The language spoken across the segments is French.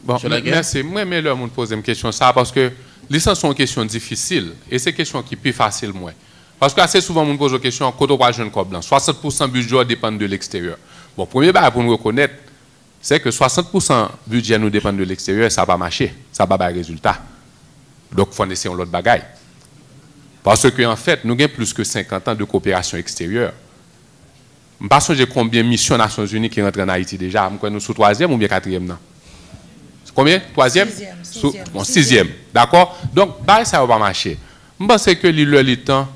Bon, merci. Moi, mais là, je pose une question ça parce que les sont une question difficile et c'est une question qui est plus facile, moi. Parce que assez souvent, on me pose la question, quand on voit jeune corps blanc, 60% budget dépend de l'extérieur. Bon, premier bail pour nous reconnaître, c'est que 60% budget nous dépend de l'extérieur, ça va marcher, ça va pas résultat. Donc, il faut essayer l'autre bagaille. Parce qu'en fait, nous avons plus que 50 ans de coopération extérieure. Je ne sais pas combien de missions des Nations Unies qui rentrent en Haïti déjà. Nous sommes 3e ou bien 4e? Combien? 3e? 6e. Bon, 6e. D'accord? Donc, ça ne va pas marcher. Je pense que le temps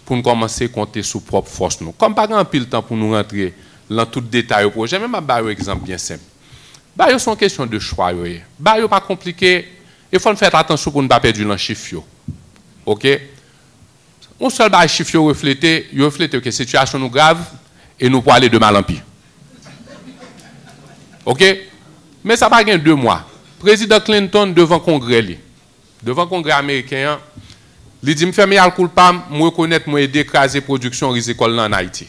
pour nous commencer à compter sur propre force. Nous. Comme pas grand pile temps pour nous rentrer dans tout détail au projet, même un exemple bien simple. C'est une question de choix. C'est pas compliqué. Il faut faire attention pour ne pas perdre le chiffre. OK? Un seul chiffre reflète que la situation est grave et nous pouvons aller de mal en pire. OK? Mais ça va pas 2 mois. Président Clinton devant le Congrès américain, il dit, je fais mes culpa, je reconnais, je d'écraser la production rizicole en Haïti.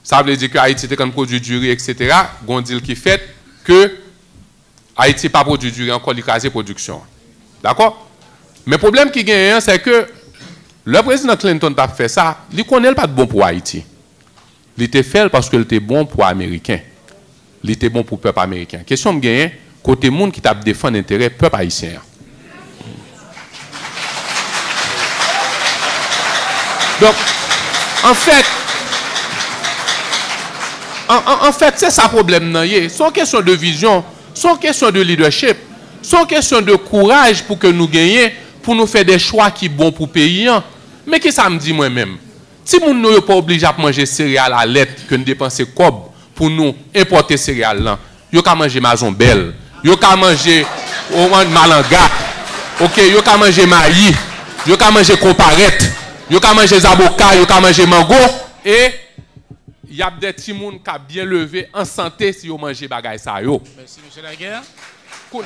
Ça veut dire que Haïti est un produit du riz, etc. On dit qui fait que Haïti n'a pas produit du riz, encore l'écraser la production. D'accord? Mais le problème qui gagne, c'est que le président Clinton a fait ça, il ne connaît pas de bon pour Haïti. Il était fait parce qu'il était bon pour les Américains. Il était bon pour le peuple américain. Question de gagner, côté monde qui t'a défendre l'intérêt du peuple haïtien. Donc, en fait, c'est ça le problème. C'est une question de vision, c'est une question de leadership, c'est une question de courage pour que nous gagnions, pour nous faire des choix qui sont bons pour le pays. Mais qu'est-ce que ça me dit moi-même? Si nous ne sommes pas obligés à manger céréales à lettre, que nous dépensons cob pour nous importer céréales, nous pouvons manger mazon belle, nous pouvons manger malanga, ok, nous pouvons manger maïs, nous pouvons manger comparette, nous pouvons manger zaboka, nous pouvons manger mango, et il y a des petits gens qui ont bien levé en santé si vous mangez bagay ça. Merci, M. Laguerre. Cool.